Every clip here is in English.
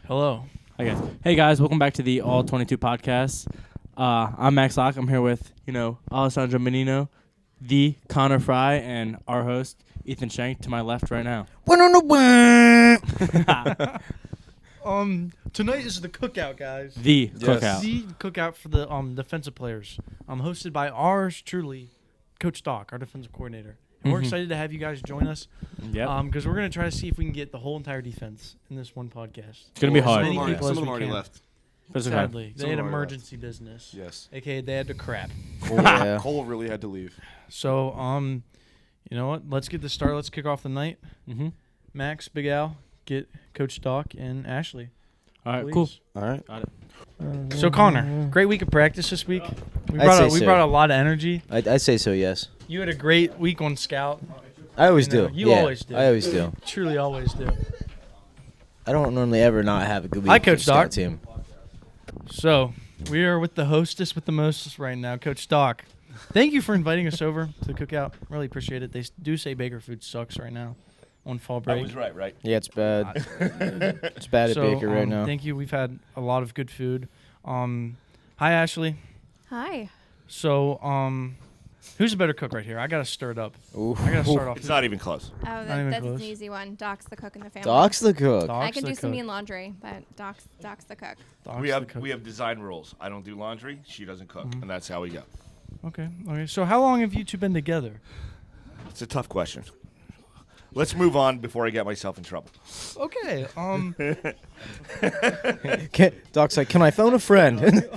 Hello. Hi guys. Hey guys, welcome back to the All 22 podcast. I'm Max Locke. I'm here with, Alessandro Menino, the Conner Frey, and our host, Ethan Shank, to my left right now. Tonight is the Cookout, guys. The Cookout. The Cookout for the defensive players. Hosted by ours truly, Coach Doc, our defensive coordinator. And we're excited to have you guys join us. Yep. Because we're going to try to see if we can get the whole entire defense in this one podcast. It's going to be hard. Some of them already left. Sadly. They had Some already emergency business. Yes. AKA they had to crap. Cole really had to leave. So, you know what? Let's get this started. Let's kick off the night. Mm-hmm. Max, Big Al, get Coach Doc and Ashley. All right, please. cool. All right. Got it. So, Connor, great week of practice this week. We I'd say brought so. a lot of energy. I'd say so, yes. You had a great week on Scout. I always do. You Yeah, always do. I always do. Truly always do. I don't normally ever not have a good week Hi, with Coach the Scout Doc. team. So, we are with the hostess with the mostest right now, Coach Doc. Thank you for inviting us over to the Cookout. Really appreciate it. They do say Baker food sucks right now on fall break. I was right? Yeah, it's bad. It's bad at Baker right now. Thank you. We've had a lot of good food. Hi, Ashley. Hi. So, who's a better cook right here? I got to stir it up. Ooh. I got to start off. It's not even close. Oh, Not even that's close. an easy one. Doc's the cook in the family. Doc's the cook. Doc's I can the do some cook. mean laundry, but Doc's the cook. Doc's We the have cook. design rules. I don't do laundry. She doesn't cook, and that's how we go. Okay. So, how long have you two been together? It's a tough question. Let's move on before I get myself in trouble. Okay. Doc's like, can I phone a friend?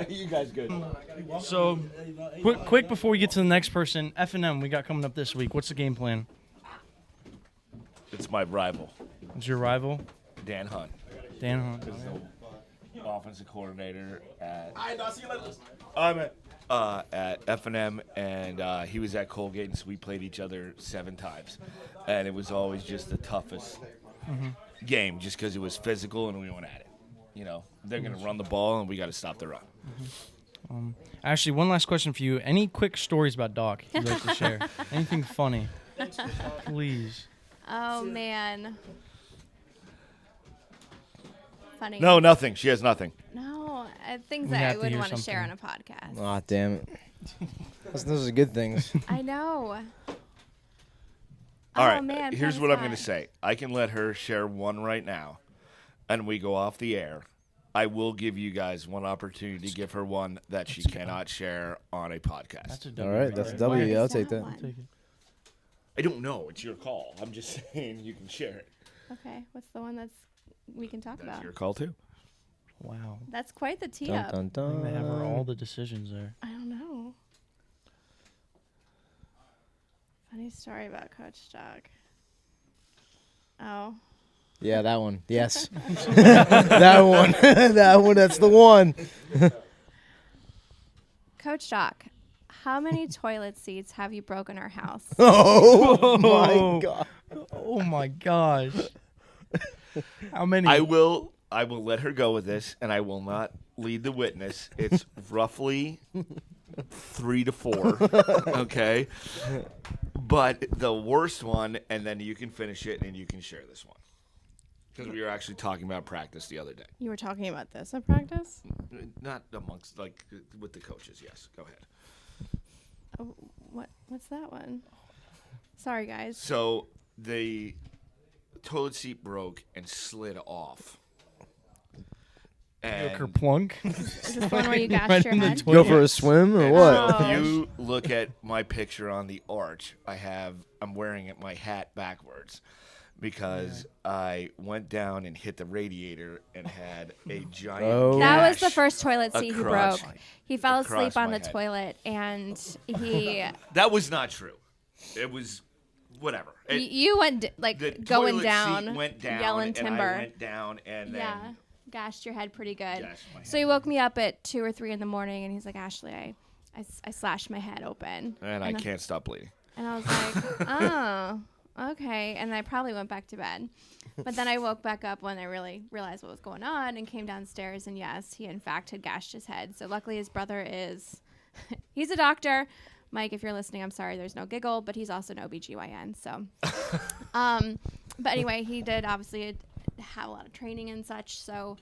You guys good? So, quick before we get to the next person, F&M we got coming up this week. What's the game plan? It's my rival, It's your rival, Dan Hunt. Dan Hunt. Is the offensive coordinator at at F&M, and he was at Colgate, and so we played each other 7 times, and it was always just the toughest game, just because it was physical and we went at it. You know, they're gonna run the ball, and we got to stop the run. Ashley, one last question for you. Any quick stories about Doc you'd like to share? Anything funny? Please. Oh, man. Funny. No, nothing. She has nothing. No, things We that I have to wouldn't hear want to share on a something. podcast. Aw, damn it. Those are good things. I know. All Oh, right, man, here's fun what is I'm going to fun. say. I can let her share one right now, and we go off the air. I will give you guys one opportunity to give her one that she cannot share on a podcast. That's a All W. right, that's a What W. is Yeah, I'll take that that. one? Take it. I don't know. It's your call. I'm just saying you can share it. Okay, what's the one we can talk That's about? your call, too. Wow. That's quite the tee Dun, up. dun, I think they have her all dun. the decisions there. I don't know. Funny story about Coach Doc. Oh. Yeah, that one. Yes. That one. That one. That's the one. Coach Doc, how many toilet seats have you broken our house? Oh, Whoa. my God. Oh my gosh. How many? I will let her go with this, and I will not lead the witness. It's roughly 3 to 4, okay? But the worst one, and then you can finish it, and you can share this one. Because we were actually talking about practice the other day. You were talking about this at practice? Not amongst, like, with the coaches, yes. Go ahead. Oh, what's that one? Sorry, guys. So the toilet seat broke and slid off. And Kerplunk. Is this the one where you gashed Right your in the head? toilet. Go for a swim or and what? so Oh. if you look at my picture on the arch, I'm wearing my hat backwards because I went down and hit the radiator and had a giant Oh. That was the gash first toilet seat he across- broke. He fell asleep across on my the head. toilet, and he That was not true. It was whatever. you went The going toilet down, seat went down, yelling and timber. I went down, and Yeah, then gashed your head pretty good. gashed my So he woke me up at 2 or 3 in the morning, and he's like, Ashley, I slashed my head open. and I can't stop bleeding. And I was like, oh, okay. And I probably went back to bed. But then I woke back up when I really realized what was going on and came downstairs. And yes, he in fact had gashed his head. So luckily his brother he's a doctor. Mike, if you're listening, I'm sorry there's no giggle, but he's also an OBGYN. So, but anyway, he did obviously have a lot of training and such. So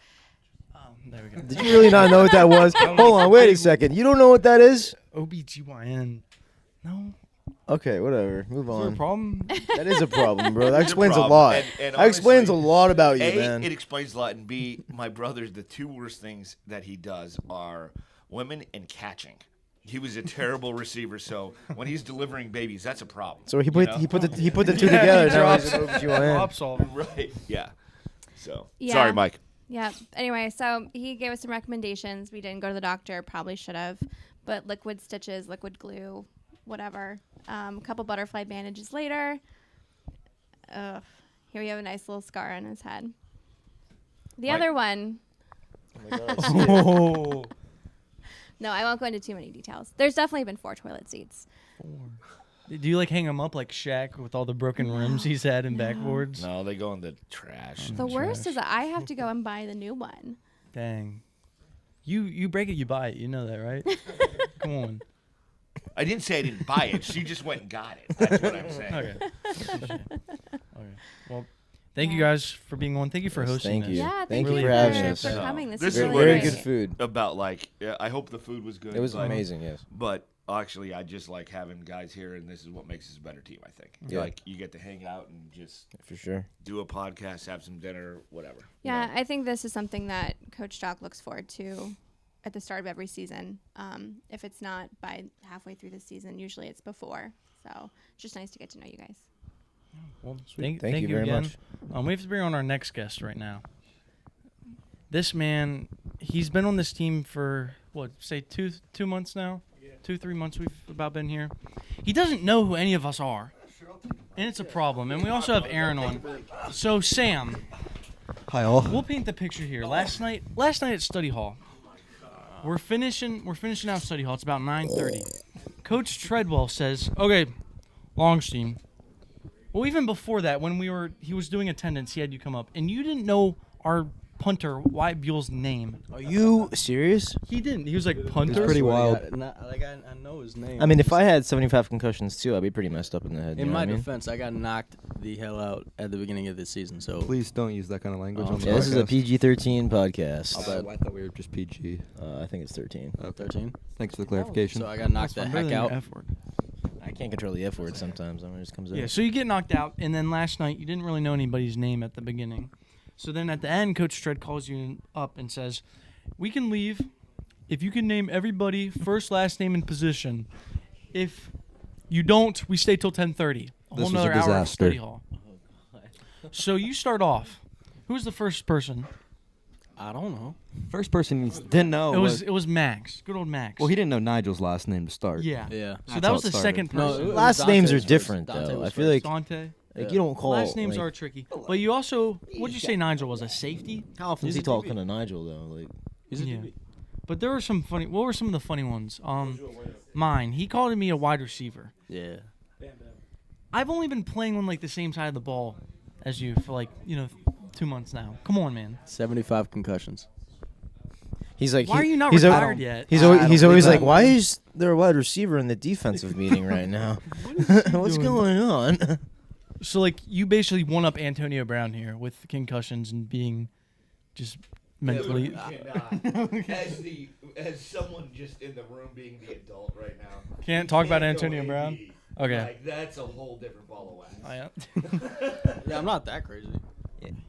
There we go. Did you really not know what that was? Hold on, wait a second. You don't know what that is? OBGYN. No. Okay, whatever. Move Is there a on. problem? That is a problem, bro. That It's a explains a problem. lot. And That explains a honestly, lot about you, A, man. it explains a lot, and B, my brother's the two worst things that he does are women and catching. He was a terrible receiver, so when he's delivering babies, that's a problem. So he you put know? he put the two Yeah, together. he So drops he's an OBGYN. Problem solving. Right? Yeah. So Yeah. sorry, Mike. yeah. Anyway, so he gave us some recommendations. We didn't go to the doctor. Probably should have. But liquid stitches, liquid glue, whatever. A couple butterfly bandages later. Here we have a nice little scar on his head. The Right. other one. Oh. No, I won't go into too many details. There's definitely been 4 toilet seats. Do you like hang him up like Shaq with all the broken rims he's had and backboards? No, they go in the trash. The worst is that I have to go and buy the new one. Dang. You break it, you buy it. You know that, right? Come on. I didn't say I didn't buy it. She just went and got it. That's what I'm saying. Okay. Okay. Well, thank you guys for being on. Thank you for Yes, hosting thank this. you. Yeah, Thank thank you you for having us. for No. coming. This This is is really what Very it great. good food. About like, I hope the food was good. It was but- amazing, yes. But actually, I just like having guys here, and this is what makes us a better team. I think. Yeah. Like you get to hang out and just For sure. do a podcast, have some dinner, whatever. Yeah, I think this is something that Coach Doc looks forward to at the start of every season. If it's not by halfway through the season, usually it's before. So it's just nice to get to know you guys. Well, Thank thank you you very again. much. We have to bring on our next guest right now. This man, he's been on this team for what, say 2 months now? 2-3 months we've about been here. He doesn't know who any of us are, and it's a problem. And we also have Aaron on. So Sam, Hi all. we'll paint the picture here. Last night at study hall, we're finishing out study hall. It's about 9:30. Coach Treadwell says, "Okay, Longstein." Well, even before that, when he was doing attendance, he had you come up, and you didn't know our punter Wyatt Buell's name. Are you serious? He didn't. He was like punter. It's pretty wild. I know his name. I mean, if I had 75 concussions too, I'd be pretty messed up in the head. you in know my what I mean? defense, I got knocked the hell out at the beginning of the season. So Please don't use that kind of language on the Yeah, this is a podcast. PG-13 podcast. I thought we were just PG. I think it's 13. 13. Thanks for the clarification. So I got knocked the Better heck than the out. F word. I can't control the F word sometimes. I mean, it just comes out. Yeah, so you get knocked out, and then last night you didn't really know anybody's name at the beginning. So then at the end, Coach Tread calls you up and says, "We can leave if you can name everybody first, last name, and position. If you don't, we stay till 10:30. A This whole was a nother hour of disaster. study hall." So you start off. Who's the first person? I don't know. First person he didn't know It was Max. Good old Max. well, he didn't know Nigel's last name to start. Yeah. Yeah. So That's that how was it the started. second No, person. it was Last names are Dante's different first. Dante though. I was feel first. like Dante. you don't call. Last names like, are tricky. But you also, what'd you say Nigel was, a safety? How often is he talking to Nigel though? Like, He's a Yeah. DB. But there were some funny. What were some of the funny ones? Mine. He called me a wide receiver. Yeah. I've only been playing on like the same side of the ball as you for like 2 months now. Come on, man. 75 concussions. he's like, Why are you not he's retired yet? He's I always, don't he's believe always that. like, why is there a wide receiver in the defensive meeting right now? What's doing? going on? So like you basically won up Antonio Brown here with concussions and being just mentally. As someone just in the room being the adult right now. Can't talk about can't go Antonio Brown? AB. Okay. Like, that's a whole different ball of wax. Oh, yeah. Yeah, I'm not that crazy.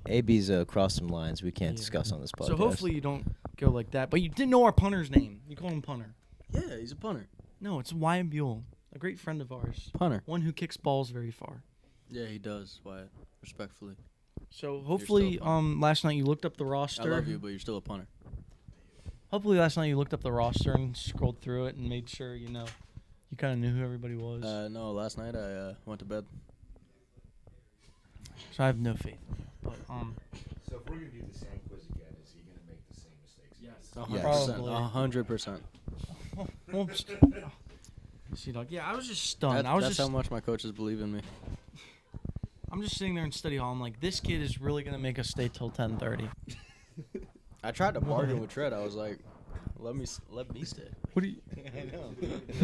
AB's crossed some lines we can't Yeah. discuss on this podcast. So hopefully you don't go like that. But you didn't know our punter's name. You called him punter. Yeah, he's a punter. No, it's Wyatt Buell, a great friend of ours. Punter. One who kicks balls very far. Yeah, he does, Wyatt. Respectfully. So hopefully, still a punter. last night you looked up the I roster. love you, but you're still a punter. Hopefully last night you looked up the roster and scrolled through it and made sure you kind of knew who everybody was. No, last night I went to bed. So I have no faith. But So if we're going to do the same quiz again, is he going to make the same mistakes? Yes. 100%. 100%. well, see, dog. Yeah, I was just stunned. That's how much my coaches believe in me. I'm just sitting there in study hall. I'm like, this kid is really gonna make us stay till 10:30. I tried to bargain with Tread. I was like, let me stay. What are you?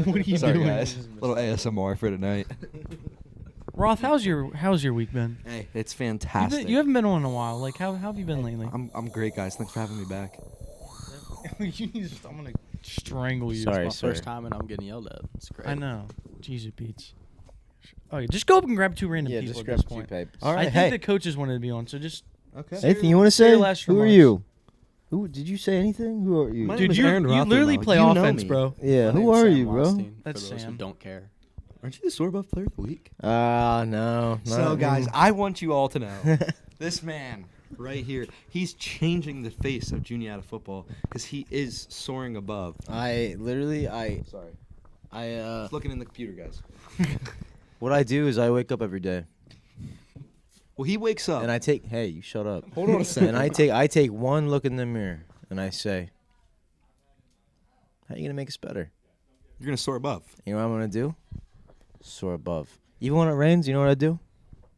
What are you Sorry doing? guys, little ASMR for tonight. Roth, how's your week been? Hey, it's You fantastic. haven't been on in a while. Like, how have you been lately? I'm great, guys. Thanks for having me back. You need to- I'm gonna strangle you. Sorry, My sir. first time and I'm getting yelled at. It's great. I know. Jesus, Pete's. Oh, yeah, just go up and grab 2 random Yeah, people just at grab this 2 point. papers. I think the coaches wanted to be on, so just Okay. Anything you want to say say? your last Who are remarks. you? Who did you say anything? Who are you? My name dude, is you Aaron literally Rothenberg. play You know offense, me. bro. Yeah, My who name's are Sam you, bro? Weinstein, That's for those Sam. who don't care. Aren't you the sore above player of the week? No. So, not guys, me. I want you all to know this man right here. He's changing the face of Juniata football because he is soaring above. Sorry. Just looking in the computer, guys. What I do is I wake up every day Well, he wakes up. and I take. Hey, you shut up. Hold on a second. And I take one look in the mirror and I say, "How are you gonna make us better?" You're gonna soar above. You know what I'm gonna do? Soar above. Even when it rains, you know what I do?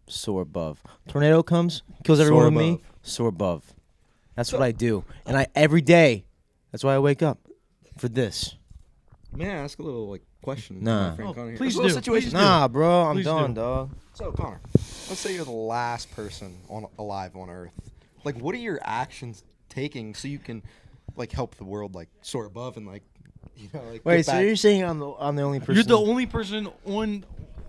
Soar above. Tornado comes, kills everyone Soar with me. above. Soar above. That's what I do, and I every day. That's why I wake up for this. May I ask a little question? Nah. My friend Oh, Connor here? please There's a little do. situation. Please do. Nah, bro, I'm Please done, do. dog. So, Connor, let's say you're the last person alive on Earth. Like, what are your actions taking so you can, like, help the world, like, soar above and, like, you know, like, Wait, get so back? you're saying I'm the only person? You're the only person on.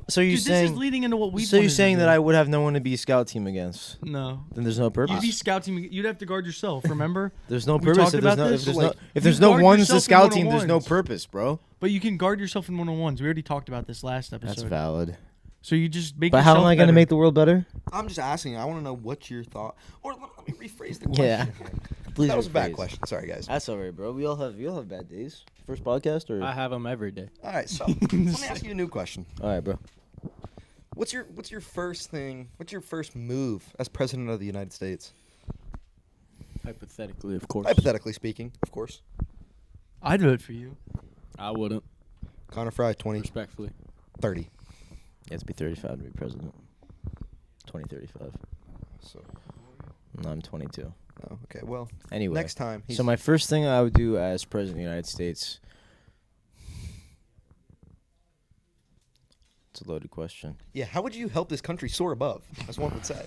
So you're Dude, saying? this is leading into what we. So you're saying that I would have no one to be a scout team against? No. Then there's no purpose. You'd be scout team. You'd have to guard yourself. Remember? There's no We purpose talked if there's about no this? if there's So, no like, if you there's no guard ones yourself to in scout team. There's no one-on-ones. purpose, bro. But you can guard yourself in 1-on-1s. We already talked about this last episode. That's valid. So you just make. But how am yourself I going to better. make the world better? I'm just asking. I want to know what's your thought. Or let me rephrase the question. Yeah. Please That was a bad rephrase. question. Sorry, guys. That's alright, bro. We all have bad days. First podcast or? I have them every day. All right, so let me ask you a new question. All right, bro. What's your first thing? What's your first move as president of the United States? Hypothetically, of course. Hypothetically speaking, of course. I'd vote for you. I wouldn't. Conner Frey, 2030. Respectfully. You have to be 35 to be president. 2035. So, No, I'm 22. oh, okay. Well, Anyway. next time. So my first thing I would do as president of the United States. It's a loaded question. yeah. How would you help this country soar above? As one would say.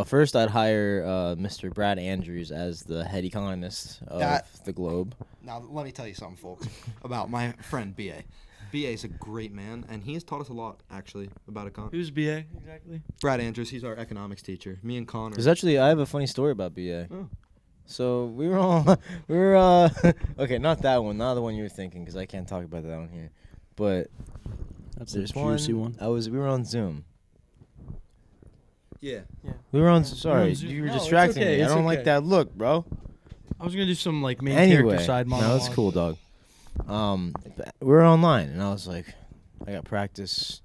First, I'd hire Mr. Brad Andrews as the head economist of the globe. Now, let me tell you something, folks, about my friend B.A. B.A. is a great man, and he has taught us a lot, actually, about economics. Who's BA exactly? Brad Andrews, he's our economics teacher. Me and Connor. There's actually, I have a funny story about BA. Oh. So we were okay, not that one, not the one you were thinking, because I can't talk about that one here. But That's a there's juicy one. one. We were on Zoom. Yeah. We were on. Sorry, Zoom. you were No, it's distracting okay, me. I it's don't okay. like that look, bro. I was gonna do some like main Anyway, character side monologue. no, that's cool, dog. We were online, and I was like, I got practice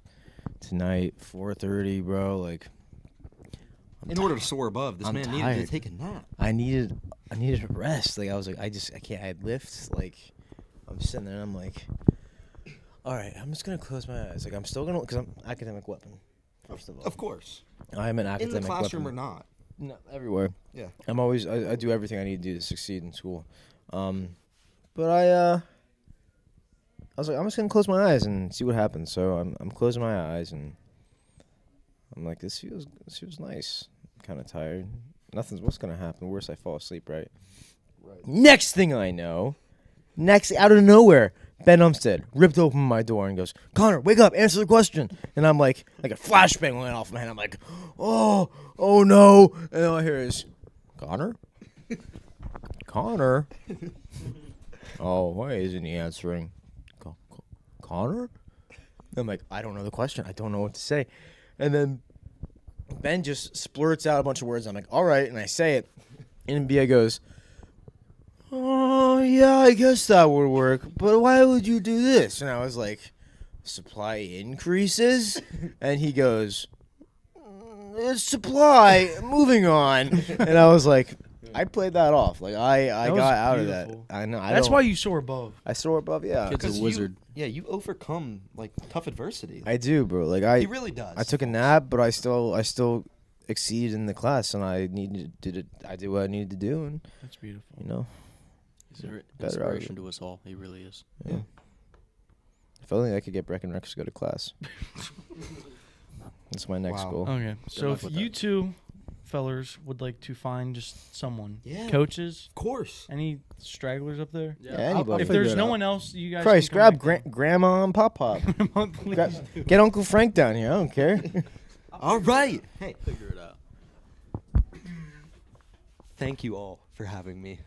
tonight, 4:30, bro. Like, In order to soar above, this I'm man needed tired. to take a nap. I needed a rest. Like, I was like, I can't. I lift. Like, I'm sitting there, and I'm like, all right, I'm just gonna close my eyes. Like, I'm still gonna, because I'm academic weapon. First of all, Of course. I am an In academic the classroom weapon. or not. No, everywhere. Yeah. I'm always I do everything I need to do to succeed in school. But I was like, I'm just gonna close my eyes and see what happens. So I'm closing my eyes and I'm like, this feels nice. I'm kind of tired. What's gonna happen? Worse, I fall asleep, right? Right. Next thing I know, out of nowhere, Ben Umstead ripped open my door and goes, Connor, wake up, answer the question. And I'm like a flashbang went off my head. I'm like, oh no. And all I hear is, Connor? Connor? Oh, why isn't he answering? Connor? I'm like, I don't know the question. I don't know what to say. And then Ben just splurts out a bunch of words. I'm like, all right. And I say it. And Bia goes, oh, yeah, I guess that would work. But why would you do this? And I was like, supply increases? And he goes, it's supply. Moving on. And I was like, I played that off. Like, I That was got out of that. beautiful. I know. That's why you soar above. I soar above, yeah. Kid's a 'Cause wizard. You overcome, like, tough adversity. I do, bro. Like, He really does. I took a nap, but I still exceeded in the class, and I did what I needed to do, and That's beautiful. you know, He's an better out of inspiration it. to us all. He really is. yeah. If only I could get Breckenrex to go to class. That's my next Wow. goal. Okay, so luck if with you two fellers would like to find just someone, Yeah. coaches, Of course. any stragglers up there? Yeah, anybody. If there's no one else, you guys. Christ, can come grab back Grandma and Pop Pop. down. Please do. Get Uncle Frank down here. I don't care. All right. Hey, Figure it out. thank you all for having me.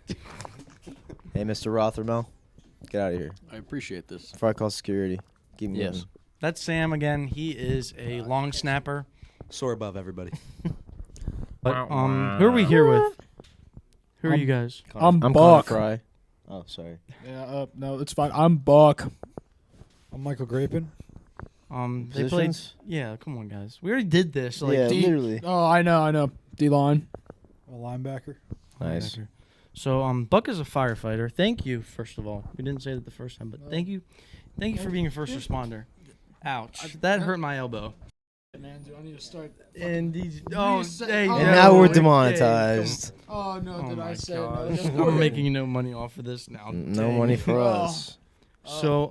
Hey, Mr. Rothermel, get out of here I appreciate this. before I call security. Keep moving. Yes. That's Sam again. He is a long snapper. Soar above everybody. But who are we here with? Who are you guys? I'm Connor Buck. Frey. Oh, sorry. Yeah, no, it's fine. I'm Buck. I'm Michael Grapin. They played. Positions? Yeah, come on, guys. We already did this. Like, Yeah, D- literally. Oh, I know. D-line. A linebacker. Nice. So, Buck is a firefighter. Thank you, first of all. We didn't say that the first time, but thank you for being a first responder. Ouch, that hurt my elbow. Man, do I need to start? And these, hey, And And no, now we're hey, demonetized. Oh no, Oh did my I say gosh. no? I'm making no money off of this now. No Dang. money for Oh. us. So,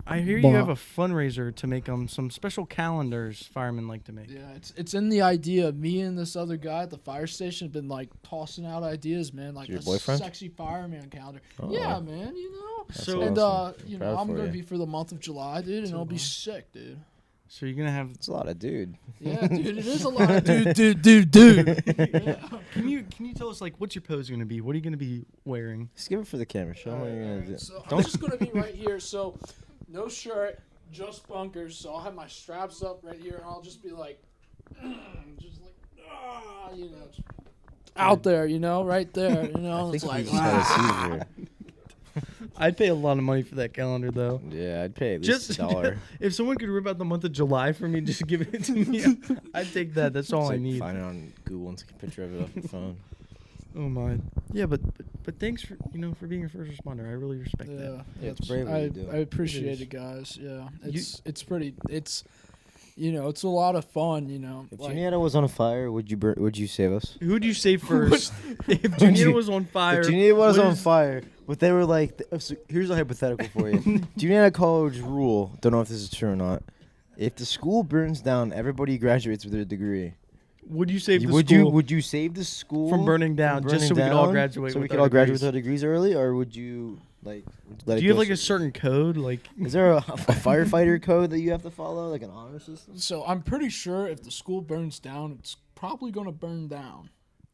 I hear you have a fundraiser to make some special calendars firemen like to make. Yeah, it's in the idea. Me and this other guy at the fire station have been like tossing out ideas, man. Like Your a boyfriend? sexy fireman calendar. Oh. Yeah, man. You know. That's So- And awesome. you Proud know, I'm for gonna you. be for the month of July, dude, and it'll be sick, dude. So you're gonna have. It's a lot of dude. Yeah, dude, it is a lot of dude. Yeah. Can you tell us like what's your pose gonna be? What are you gonna be wearing? Just give it for the camera. Show them what you're going to do. So I'm just gonna be right here. So no shirt, just bunkers. So I'll have my straps up right here, and I'll just be like, just like, you know, just out there, you know, right there, you know. I It's think like, we just had a seizure. I'd pay a lot of money for that calendar though. Yeah, I'd pay at least $1. If someone could rip out the month of July for me, just give it to me. I'd take that. That's all Just, I like, need. Find it on Google and take a picture of it off your phone. Oh my. Yeah, but thanks for for being a first responder. I really respect that. yeah, Yeah, it's that's- brave what I you do. I appreciate is. it, guys. Yeah, it's pretty. It's it's a lot of fun. You know, If like, Juniata was on fire, would you save us? Who'd you say first? If Junior was on fire. If Juniata was what on is- fire, but they were like, so here's a hypothetical for you. Juniata College rule, don't know if this is true or not. If the school burns down, everybody graduates with their degree. Would you save the would school would you save the school from burning down just so we could all graduate? So we with could our all graduate degrees? with our degrees early, or would you like let Do it you have go like a so- certain code? Like, Is there a firefighter code that you have to follow, like an honor system? so I'm pretty sure if the school burns down, it's probably gonna burn down.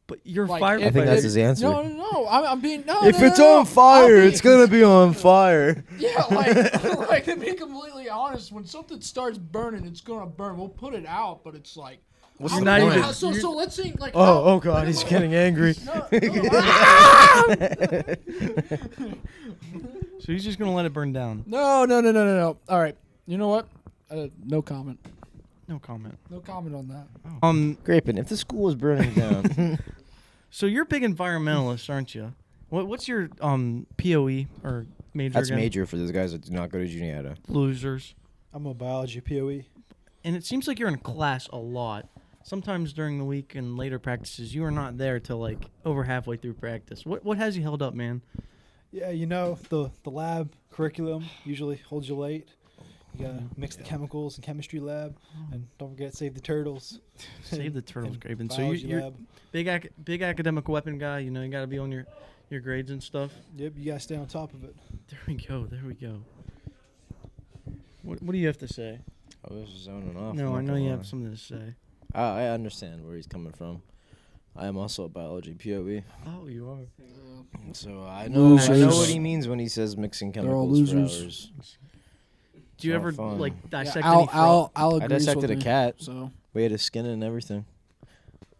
but you're Like, firefighter. I think that's his answer. No. I'm being no. If no, it's no, on I'll fire, be- it's gonna be on fire. Yeah, like to be completely honest, when something starts burning, it's gonna burn. We'll put it out, but it's like. What's I'll- the not no, even- no, So let's say like. Oh god, he's getting angry. So he's just gonna let it burn down. No. All right. You know what? No comment. No comment. No comment on that. Grapin, if the school was burning down, So you're a big environmentalist, aren't you? What's your POE or major? that's again? major for those guys that do not go to Juniata. Losers. I'm a biology POE. And it seems like you're in class a lot. Sometimes during the week and later practices, you are not there till like over halfway through practice. What has you held up, man? Yeah, the lab curriculum usually holds you late. You gotta mix the chemicals in chemistry lab, and don't forget save the turtles. Save the turtles, in Graven. So biology you're lab. big academic weapon guy. You know, you got to be on your grades and stuff. Yep, you gotta stay on top of it. There we go. There we go. What do you have to say? I was zoning off. No, I I'm not know you gonna have lie. something to say. I understand where he's coming from. I am also a biology POE, Oh, you are. so I know Losers. what he means when he says mixing They're all chemicals for losers. hours. Do you Not ever fun. like dissect Yeah, any frog? Al I agrees dissected with a me, cat. So. We had to skin it and everything.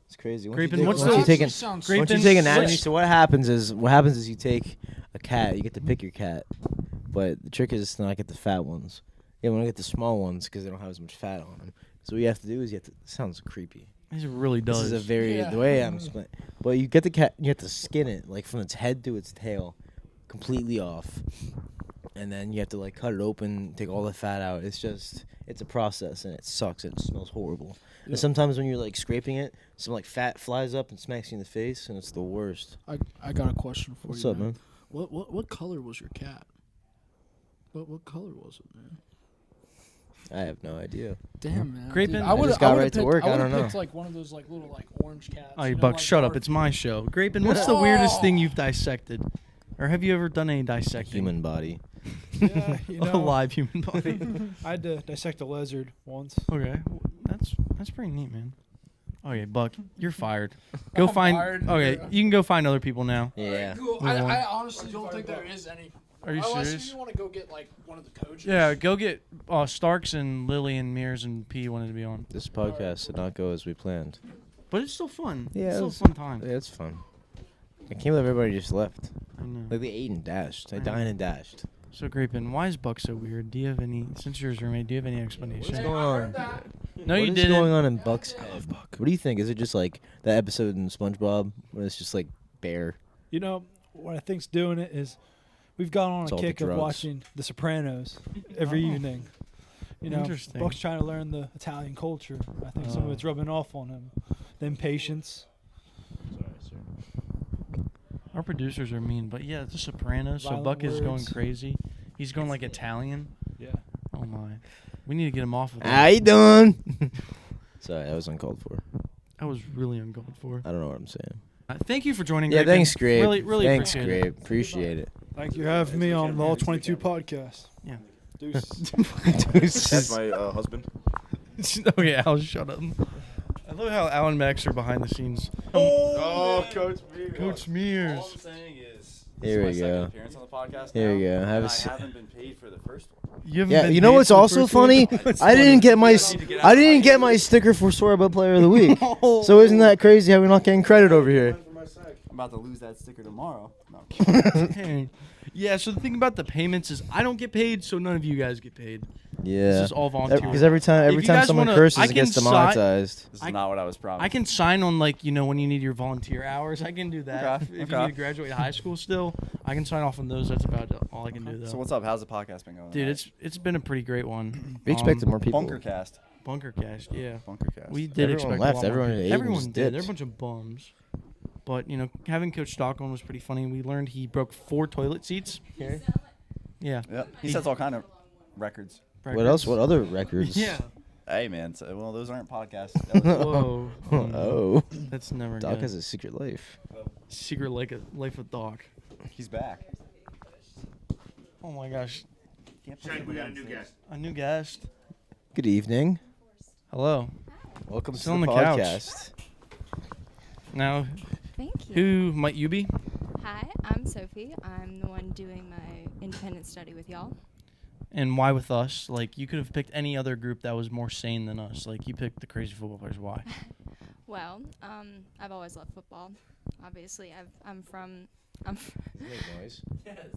It's crazy. Grapin, what's once the- you take an sounds Grapin, once you take what's- anatomy, so what happens is you take a cat, you get to pick your cat, but the trick is to not get the fat ones. You want to get the small ones because they don't have as much fat on them. So what you have to do is it sounds creepy. It really does. This is a very Yeah. the way I'm explaining. But you get the cat, you have to skin it like from its head to its tail, completely off, and then you have to like cut it open, take all the fat out. It's a process and it sucks. It smells horrible. Yeah. And sometimes when you're like scraping it, some like fat flies up and smacks you in the face, and it's the worst. I got a question for What's you. up, man? What color was your cat? What color was it, man? I have no idea. Damn, man. Grapin, Dude, I would've- just got would've right to picked- work, I would've don't picked, know. like one of those like little like orange cats. Oh, you know, Buck, like shut up. Garfield. It's my show. Grapin, what's the weirdest thing you've dissected? Or have you ever done any dissecting? Human body. Yeah, you A know, live human body. I had to dissect a lizard once. Okay, that's pretty neat, man. Okay, Buck, you're fired. Go I'm find. fired. Okay, you can go find other people now. Yeah. Cool. Move on. I honestly don't think there is any. Are you Unless serious? you want to go get like one of the coaches. Yeah, go get Starks and Lily and Mears and P wanted to be on. This podcast did not go as we planned. But it's still fun. Yeah, it's it still a was- fun time. Yeah, it's fun. I can't believe everybody just left. I know. Like they ate and dashed. They I know. dined and dashed. So Grapin, why is Buck so weird? Do you have any? Since you're his roommate, do you have any explanation? What's going on? No, What you is didn't. going on in Buck's head? What do you think? Is it just like that episode in SpongeBob where it's just like bear? You know, what I think's doing it is we've gone on It's a all the kick of drugs. watching The Sopranos every Oh. evening. You know, Interesting. Buck's trying to learn the Italian culture. I think some of Oh. it's rubbing off on him. The impatience. Our producers are mean, but yeah, The Sopranos. So Violent Buck is going words. crazy. He's going like Italian. Yeah. Oh my, we need to get him off of How that. you doing? Sorry, that was uncalled for. That was really uncalled for. I don't know what I'm saying. Thank you for joining. Yeah, Grapin. thanks, Grape. Really thanks, appreciate Grape. Appreciate it. Thank you for having me on the All 22 podcast. Yeah. Deuces. That's my husband. Okay, Al, shut up. I love how Al and Max are behind the scenes. Oh, Coach Mears. Coach All Mears. I'm saying is, Here this is we my go. second appearance on the podcast Here now, we go. Have and a I s- haven't been paid for the first one. You haven't Yeah, been you know paid what's for the also first one? funny? I didn't get my I didn't get my sticker for Sorba Player of the Week. So isn't that crazy how we're not getting credit over here? I'm about to lose that sticker tomorrow. No. Dang. Yeah, so the thing about the payments is I don't get paid, so none of you guys get paid. Yeah. This is all volunteer. Because every If time you guys someone wanna- curses, I it gets can demonetized. This is I- not what I was promised. I can sign on, like, you know, when you need your volunteer hours. I can do that. Okay, If you okay. need to graduate high school still, I can sign off on those. That's about all I can do, though. So what's up? How's the podcast been going? Dude, it's been a pretty great one. We expected more people. Bunkercast. Bunkercast, yeah. Bunkercast. We did Everyone expect left. a lot more Everyone people. ate and Everyone just did. They're a dipped. bunch of bums. But, you know, having Coach Stockholm was pretty funny. We learned he broke 4 toilet seats. Yeah. Yep. He sets all kind of records. What else? What other records? Yeah. Hey man, so, well those aren't podcasts. Whoa. Oh. That's never Doc good. has a secret life. Secret life of Doc. He's back. Oh my gosh. We got a new guest. A new guest. Good evening. Hello. Welcome Still to on the the couch. podcast. Now, Thank you. who might you be? Hi, I'm Sophie. I'm the one doing my independent study with y'all. And why with us? Like, you could have picked any other group that was more sane than us. Like, you picked the crazy football players. Why? Well, I've always loved football. Obviously, I'm from. Make noise.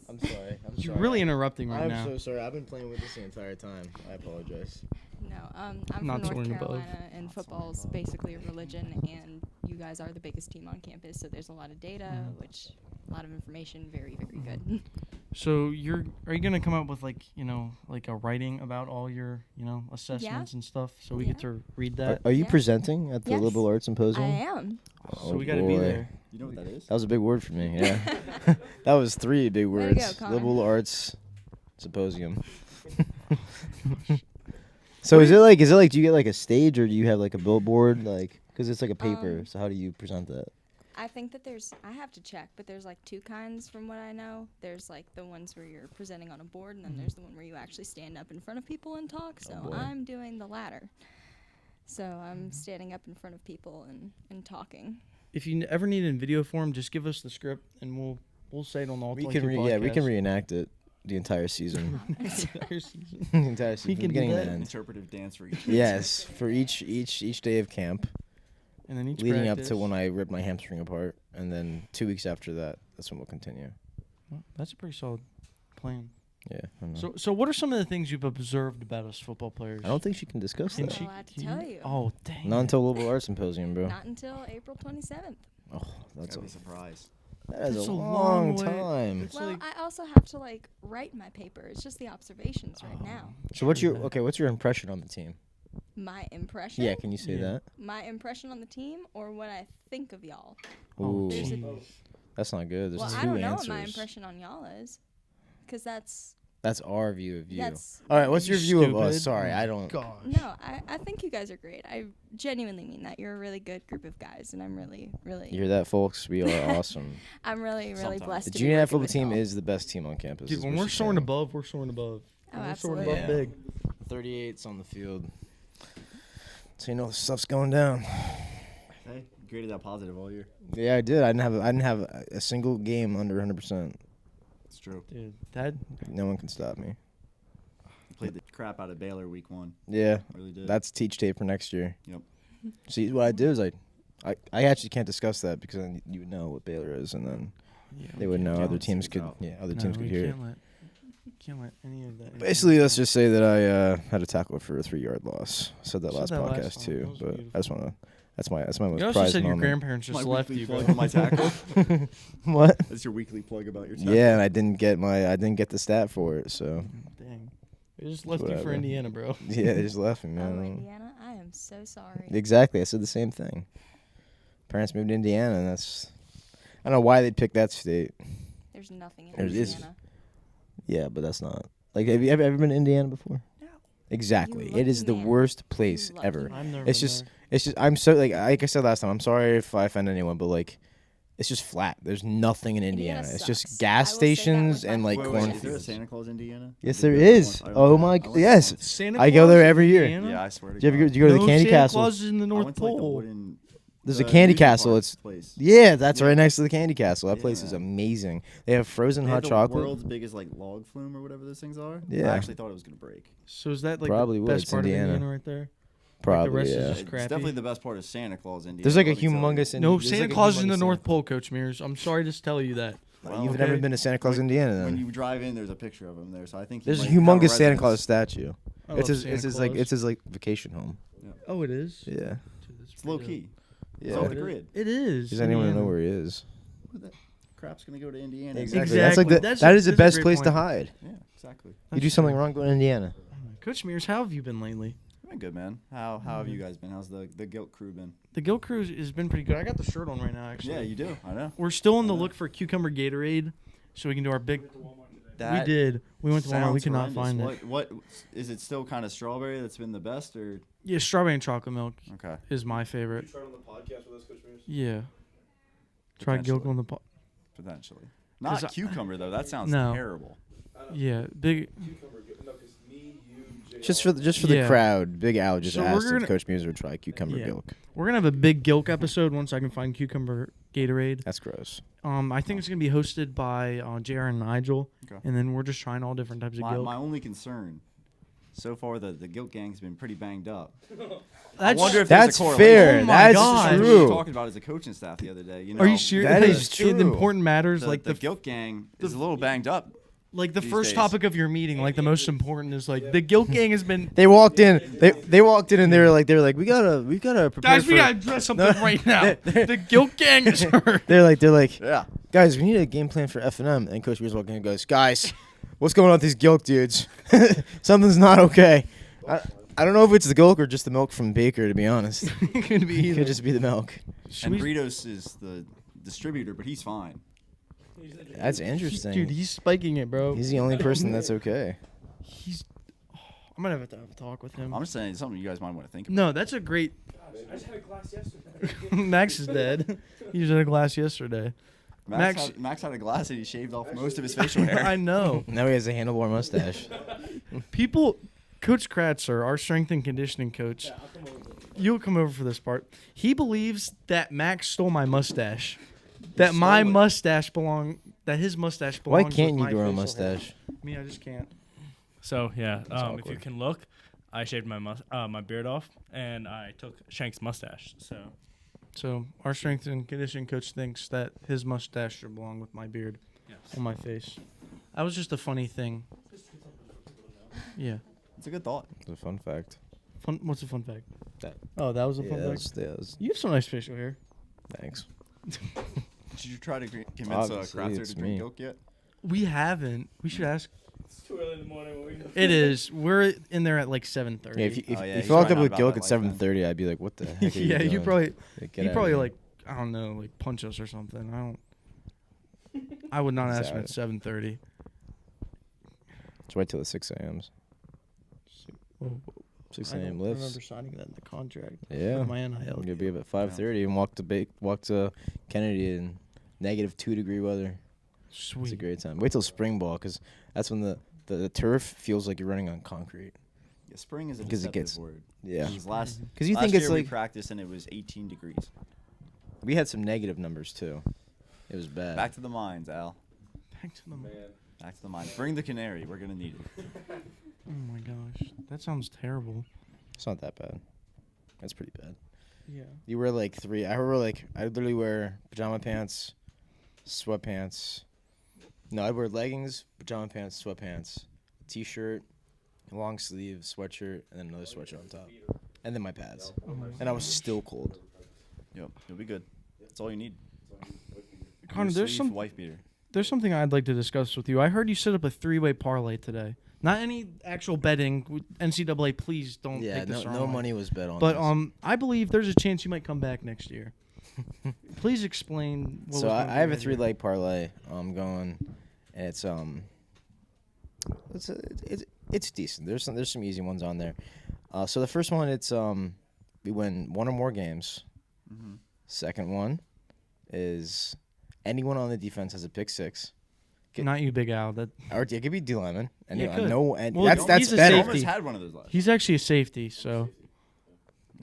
I'm sorry. I'm You're sorry. really interrupting right I'm now. so sorry. I've been playing with this the entire time. I apologize. No, I'm Not from North soaring above. Carolina, and football's basically a religion, and you guys are the biggest team on campus, so there's a lot of data, which a lot of information, very, very good. So are you gonna come up with, like, you know, like a writing about all your, you know, assessments and stuff, so we get to read Are, that? are you Yeah. presenting at the Yes. Liberal Arts I Symposium? am. So we got to be boy. there. You know what that is? That was a big word for me. Yeah. That was 3 big Way to go, words. Connor. Liberal Arts Symposium. So is it like do you get like a stage or do you have like a billboard like because it's like a paper? So how do you present that? I think that I have to check, but there's like 2 kinds from what I know. There's like the ones where you're presenting on a board, and then there's the one where you actually stand up in front of people and talk. So boy. I'm doing the latter. So I'm standing up in front of people and talking. If you ever need it in video form, just give us the script, and we'll say it on all We 22 can we can podcasts. reenact it the entire season. Entire season. The entire season. We from can do beginning to that. end. Interpretive dance for each. Yes, for each day of camp, And then each leading up practice. to when I rip my hamstring apart, and then 2 weeks after that, that's when we'll continue. Well, that's a pretty solid plan. Yeah. I don't know. So what are some of the things you've observed about us football players? I don't think she can discuss I'm that. not allowed to tell you. Oh, dang. Not it. until Liberal Arts Symposium, bro. Not until April 27th. Oh, That's that's a surprise. that is That's a a long long way. time. It's Well, like- I also have to like write my paper. It's just the observations right now. So what's your what's your impression on the team? My impression. Yeah, can you say Yeah. that? My impression on the team, or what I think of y'all. Oh, Ooh, There's a- jeez. that's not good. There's Well, 2 I don't know answers. what my impression on y'all is, because that's That's our view of you. That's All right, what's your view of us? stupid. Sorry, Oh I my don't. Gosh. no. I think you guys are great. I genuinely mean that. You're a really good group of guys, and I'm really, really. You hear that, folks? We are awesome. I'm really, really Sometimes. blessed. The to be junior working football with team y'all. is the best team on campus. Dude, is when what we're she's soaring saying. above, we're soaring above. Oh, We're soaring absolutely. above big. 38's on the field. So you know the stuff's going down. Hey, graded that positive all year. Yeah, I did. I didn't have a single game under 100%. It's true. Dude, that No one can stop me. Played the crap out of Baylor week 1. Yeah, Really did. that's teach tape for next year. Yep. See, what I do is I actually can't discuss that because then you would know what Baylor is, and then they would know. can't Other let teams things could, out. other teams could hear it. Can't let any of that. Basically, let's just say that I had a tackle for a 3-yard loss. I said that Said last that last podcast time. too, That was but beautiful. I just want to. That's my most You also prized said your moment. grandparents just left weekly you, bro. plug on my tackle. What? That's your weekly plug about your tackle. Yeah, and I didn't get the stat for it, so Dang. They just left you for Whatever. Indiana, bro. yeah, they just left me, Oh, man. Indiana, I am so sorry. Exactly, I said the same thing. Parents moved to Indiana, and that's I don't know why they'd pick that state. There's nothing in There is- Indiana. Yeah, but that's not like. Have you ever been to Indiana before? No. Exactly, You it is lucky the man. worst place You lucky ever. man. I've never It's been just there. It's just I'm so like I said last time. I'm sorry if I offend anyone, but like, it's just flat. There's nothing in Indiana. Indiana It's sucks. just gas I will say that stations with my and like whole Wait, cornfields. is there a cornfields. Santa Claus, Indiana? Yes, I there did go there is. once. I went Oh there. my I g- went there yes. once. Santa I go Claus there in every year. Indiana? Yeah, I swear to Do you ever God. go, do you go to No, the candy Santa castle? Claus is in the I North went to, like, the Pole. wooden- There's the a candy amusement castle. park It's place. yeah, that's Yeah. right next to the candy castle. That Yeah, place is man. amazing. They have frozen They hot had the chocolate. world's biggest like log flume or whatever those things are. Yeah. I actually thought it was gonna break. So is that like Probably the would. best It's part Indiana. of Indiana right there? Probably rest is yeah. just It's crappy. definitely the best part of Santa Claus, Indiana. There's like a let me tell you. humongous. No, there's Santa like a Claus is in the humongous North Santa- Pole, Coach Mears. I'm sorry to tell you that. Well, You've okay. never been to Santa Claus, Indiana, When then? you drive in, there's a picture of him there, so I think There's a might have humongous Santa residence. Claus statue. I It's love his. Santa It's his like. Claus. It's his like vacation home. Oh, it is. Yeah. Dude, that's It's low pretty key. Yeah. It's off the dope. grid. It is. Does anyone know Indiana. where he is? Who the crap's gonna go to Indiana? Exactly. That's like Exactly. the, That's that a- is the that's a best great place to point. hide. Yeah, exactly. You do something wrong, go to Indiana. Coach Mears, how have you been lately? I've been good, man. How have you guys been? How's the guilt crew been? The Guild Crew has been pretty good. I got the shirt on right now, actually. Yeah, you do. I know. We're still on the look for cucumber Gatorade, so we can do our big. That we did. We went to Walmart. We sounds could not horrendous. find it. What is it? Still kind of strawberry that's been the best, or Yeah, strawberry and chocolate milk okay? is my favorite. Tried on the podcast with us, Coach Mears? Yeah. Try Guild Potentially. on the pot. Potentially. 'Cause Not cucumber though. That sounds No. terrible. Yeah, big. Cucumber. No, because me, you, Jay. Just for the Yeah. crowd, Big Al just So we're asked gonna- if Coach Mears would try cucumber Yeah. gilk. We're gonna have a big Gilk episode once I can find cucumber Gatorade. That's gross. I think it's gonna be hosted by JR and Nigel, Okay. and then we're just trying all different types of My Gilk. only concern, so far the guilt gang's been pretty banged up. That's, I wonder if That's there's a fair. correlation. Oh my That's God. That's what we were true. talking about as a coaching staff the other day. You know, Are you serious? That is The true. important matters, The, like the the guilt gang is a little banged up. like the these first days. topic of your meeting, like the most important is like the Gilk gang has been. They walked in. They walked in and they were like we gotta prepare Guys, we for- gotta address something right now. The Gilk gang is hurt. They're like Yeah. guys, we need a game plan for F&M. And Coach Mears walked in and goes, guys, what's going on with these gilk dudes? Something's not okay. I don't know if it's the gilk or just the milk from Baker, to be honest. It could be It either. could just be the milk. Should And we- Britos is the distributor, but he's fine. That's interesting. Dude, he's spiking it, bro. He's the only person that's okay. He's. I'm gonna have to have a talk with him. I'm just saying something you guys might want to think about. No, that's a great. I just had a class yesterday. Max is dead. He was in a glass yesterday. Max- Max had a glass and he shaved off most of his facial hair. I know. Now he has a handlebar mustache. People, Coach Kratzer, our strength and conditioning coach, you'll come over for this part. He believes that Max stole my mustache. That my mustache that his mustache Why belongs. can't with you my grow a facial mustache? hair. Me, I just can't. So yeah, if you awkward. can look, I shaved my beard off and I took Shank's mustache. So our strength and conditioning coach thinks that his mustache should belong with my beard on my face. That was just a funny thing. Yeah. It's a good thought. It's a fun fact. Fun. What's a fun fact? That- Oh, that was a Yeah, fun fact. that's- You have some nice facial hair. thanks. Did you try to convince Obviously, Kratzer it's to drink me. guilt yet? We haven't. We should ask. It's too early in the morning. When we It is. We're in there at like 7:30. Yeah, if you, Oh, yeah, if he's you walked probably up with not Gilk about at that life then. 7:30, I'd be like, what the heck are you yeah, doing? you probably Like, get you outta probably here. like I don't know, like punch us or something. I would not ask him at Sorry. 7:30. Just wait till the 6 a.m.s. 6 a.m. I lifts. remember signing that in the contract. Yeah. With my NIL. I'm gonna be up at 5:30 and walk to Kennedy in -2-degree weather. Sweet. It's a great time. Wait till spring ball, because that's when the turf feels like you're running on concrete. Yeah, spring is a 'Cause it deceptive gets- word. Yeah. Last you think it's year we like practiced and it was 18 degrees. we had some negative numbers too. It was bad. Back to the mines, Al. Back to the Back to the mines. Bring the canary. We're gonna need it. Oh my gosh, that sounds terrible. It's not that bad. That's pretty bad. Yeah. You wear like 3. I literally wear pajama pants, sweatpants. No, I'd wear leggings, pajama pants, sweatpants, t-shirt, long sleeve sweatshirt, and then another sweatshirt on top, and then my pads. And I was still cold. Yep, you'll be good. That's all you need. Connor, Blue there's sleeve, some wife beater. There's something I'd like to discuss with you. I heard you set up a 3-way parlay today. Not any actual betting. NCAA, please don't Yeah, take this no wrong way. money was bet on. But this. I believe there's a chance you might come back next year. Please explain. What So was I going have through a your 3-leg parlay going, and it's decent. There's some easy ones on there. So the first one, it's we win 1 or more games. Mm-hmm. Second one is anyone on the defense has a pick 6. head. Not you, Big Al. Or it could be D lineman. Yeah, it could. No, and Well, that's he's a better. safety. Almost had one of those last. He's actually a safety, so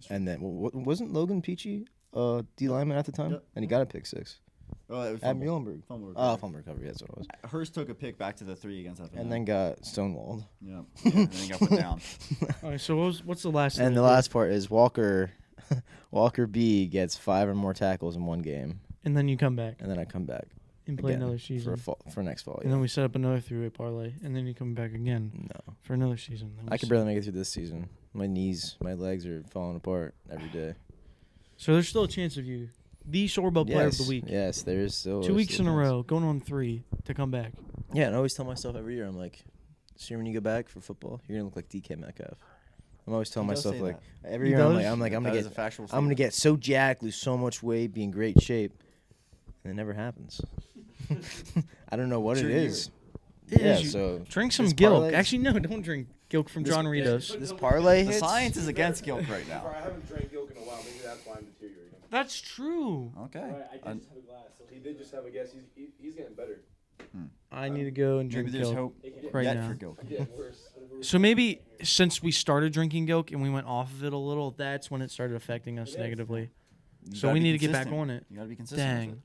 And then wasn't Logan Peachy D lineman at the time? Yep. And he got a pick 6 Oh, it was at fumble. Muhlenberg. Fumble Oh, recovery. fumble recovery. That's what it was. Hurst took a pick back to the 3 against FNL. And then got stonewalled. Yeah. And then he got put down. all right. So what's the last? And thing the you did? last part is Walker B gets 5 or more tackles in one game, And then you come back and then I come back and play again another season. for next fall. And then we set up another 3-way parlay, and then you come back again No, for another season. Then we I can set- barely make it through this season. My knees, my legs are falling apart every day. So there's still a chance of you, the Sorbo player of the week. Yes, there is still 2 weeks still in a chance. row, going on 3 to come back. Yeah, and I always tell myself every year, I'm like, this year when you go back for football, you're gonna look like DK Metcalf. I'm always telling He does myself say like that. every He year I'm does? like I'm That gonna is a factual I'm gonna statement. get so jacked, lose so much weight, be in great shape, and it never happens. I don't know what It's it your is. It Yeah, is you- so Drink some this Gilk. parlay- Actually, no, don't drink Gilk from John Ritos. This parlay The hits. science is against Gilk right now. I haven't drank Gilk in a while. Maybe that's why I'm deteriorating. That's true. Okay. He did just have a guess. He's getting better. I need to go and drink Maybe there's Gilk hope right yet now. for Gilk. Getting worse. So maybe since we started drinking Gilk and we went off of it a little, that's when it started affecting us negatively. You So gotta we be need to get back consistent. on it. You gotta be consistent. with Dang. it.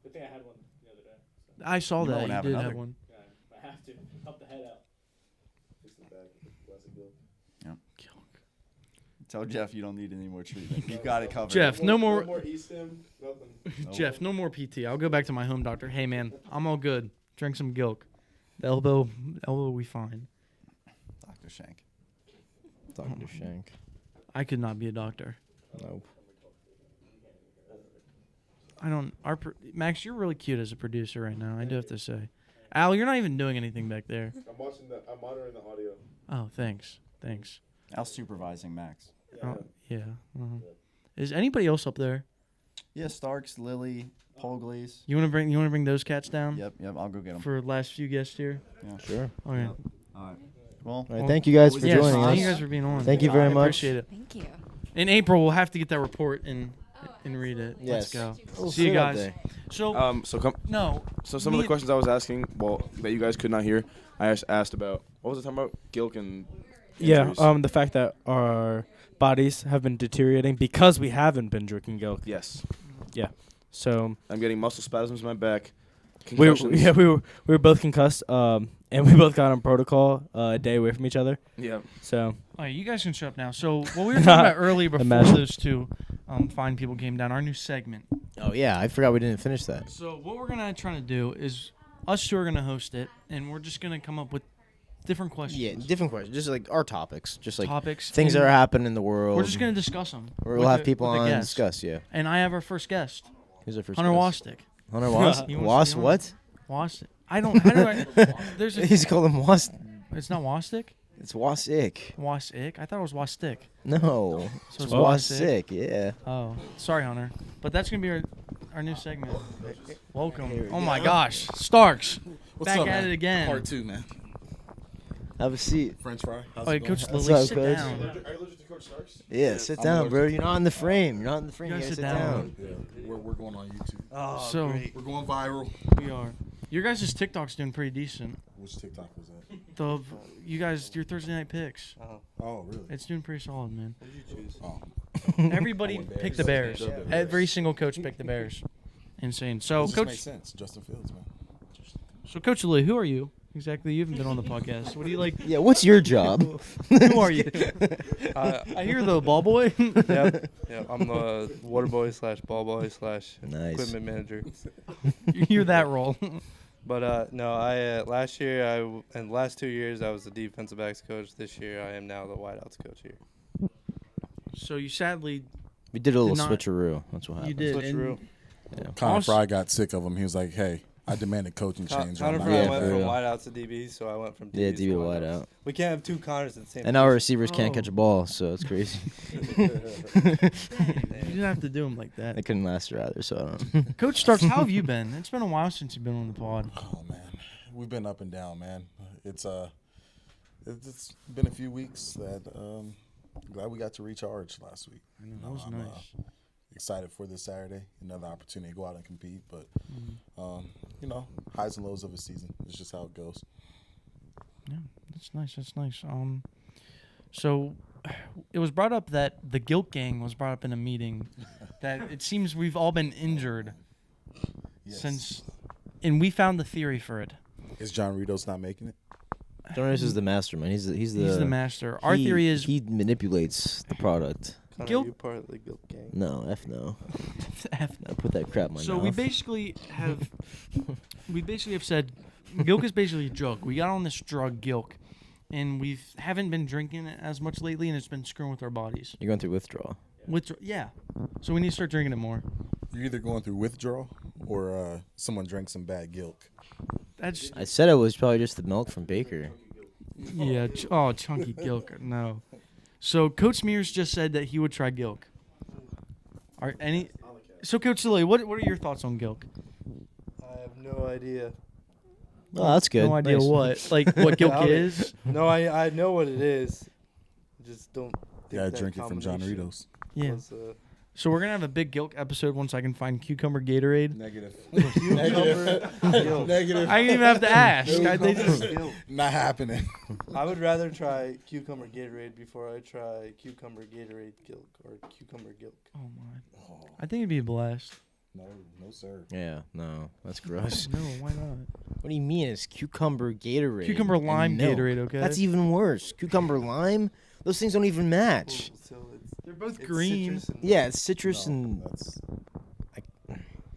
Good thing I had one the other day. So I saw You might that. wanna You have did another. have one. yeah, I have to help the head out. Fix the back with a glass of Gilk. Tell Jeff you don't need any more treatment. You got it covered. Jeff, no more. No more E-stim. Nothing. Jeff, no more PT. I'll go back to my home doctor. Hey man, I'm all good. Drink some Gilk. The elbow will be fine. Dr. Shank. Dr. Shank. I could not be a doctor. Nope. I don't. Max, you're really cute as a producer right now. I do have to say. Al, you're not even doing anything back there. I'm monitoring the audio. Oh, thanks. Al's supervising Max. Oh, yeah. Is anybody else up there? Yeah, Starks, Lily, Polglaze. You want to bring those cats down? Yep, I'll go get them. For last few guests here. Yeah. Sure. Okay. Yep. All right. Well, All right, thank you guys for yes, joining thank us. you guys for being on. Thank you very I much. Appreciate it. Thank you. In April, we'll have to get that report and read it. Yes. Let's go. We'll See you sit up guys. there. So no. So some of the questions I was asking, that you guys could not hear, I just asked about. What was it talking about? Gilk and Yeah, injuries. the fact that our bodies have been deteriorating because we haven't been drinking Gilk. Yes. Yeah. So I'm getting muscle spasms in my back. we Concussions. were both concussed, and we both got on protocol a day away from each other. Yeah. So All right, you guys can shut up now. So what we were talking about earlier before Imagine. those two fine people came down, our new segment. Oh yeah, I forgot we didn't finish that. So what we're gonna try to do is us two are gonna host it, and we're just gonna come up with different questions. Yeah, different questions, just like our topics, just like topics. things that and are happening in the world. We're just gonna discuss them. We'll have people on and discuss. Yeah. And I have our first guest, Who's our first Hunter guest? Wastick. Hunter Was? He Was wants to be on. what? Wastick. I don't. How do I? There's a. He's called him Was. It's not Wastick. It's Wasick. Wastick. I thought it was Wastick. No. So It's it's Wasick. Yeah. Oh, sorry, Hunter. But that's gonna be our new segment. Welcome. Oh my gosh, Starks. What's back up, at man? it again. Part 2, man. Have a seat. French fry. How's All it right, going? Coach What's Lily, up, sit Coach? down. Are you allergic to Coach Starks? Yeah, sit I'm down, allergic. bro. You're not in the frame. You're not in the frame. You You gotta gotta sit sit down. down. Yeah, we're going on YouTube. Oh, So- great. We're going viral. We are. Your guys' TikTok's doing pretty decent. Which TikTok was that? You guys, your Thursday night picks. Oh, really? It's doing pretty solid, man. What did you choose? Oh. Everybody I went picked the Bears. Bears. Every single coach picked the Bears. Insane. So, This just makes Coach. sense. Justin Fields, man. So, Coach Lee, who are you exactly? You haven't been on the podcast. What do you like? Yeah, what's your job? Who are you? I hear the ball boy. Yep, I'm the water boy / ball boy / Nice. equipment manager. You hear that roll? But no, I last year and the last 2 years I was the defensive backs coach. This year I am now the wideouts coach here. So you sadly We did a little not- switcheroo. That's what you happened. did. Switcheroo. And Connor Also- Fry got sick of him. He was like, "Hey, I demanded coaching change." Connor I'm not Frey Yeah, gonna went do for from that." real. wideouts to DB, so I went from DB Yeah, to DB to wideouts. wideout. We can't have two Connors at the same And time. our receivers can't Oh. catch a ball, so it's crazy. you didn't have to do him like that. I couldn't last her either, so I don't know. Coach Starks, how have you been? It's been a while since you've been on the pod. Oh man, we've been up and down, man. It's been a few weeks that glad we got to recharge last week. That was I'm, nice. Excited for this Saturday, another opportunity to go out and compete. But Mm-hmm. highs and lows of a season. It's just how it goes. Yeah, that's nice. That's nice. So it was brought up that the guilt gang was brought up in a meeting. That it seems we've all been injured Yes. since, and we found the theory for it. Is John Ritos not making it? Jonas is the mastermind. He's the master. Our theory is he manipulates the product. Connor, Guilt- you part of the guilt gang. No, F no. F. I put that crap in my So mouth. we basically have said Gilk is basically a drug. We got on this drug Gilk, and we haven't been drinking it as much lately, and it's been screwing with our bodies. You're going through withdrawal. Yeah, so we need to start drinking it more. You're either going through withdrawal or someone drank some bad guilt. That's I said it was probably just the milk from Baker. yeah. Chunky Gilk. No. So Coach Mears just said that he would try Gilk. So Coach Silly, what are your thoughts on Gilk? I have no idea. Oh, that's good. No idea Nice. what what Gilk Doubt it. is. No, I know what it is. Just don't. You gotta drink it from John combination Ritos. Yeah. was, So we're gonna have a big Gilk episode once I can find cucumber Gatorade. Negative. Guilt. Negative. I didn't even have to ask. They just Guilt. Not happening. I would rather try cucumber Gatorade before I try cucumber Gatorade Gilk or cucumber Gilk. Oh my! I think it'd be a blast. No, sir. Yeah, no, that's gross. No, why not? What do you mean? It's cucumber Gatorade. Cucumber and lime milk. Gatorade, okay? That's even worse. Cucumber lime? Those things don't even match. So They're both it's green. citrus and- Yeah, it's citrus No, and that's,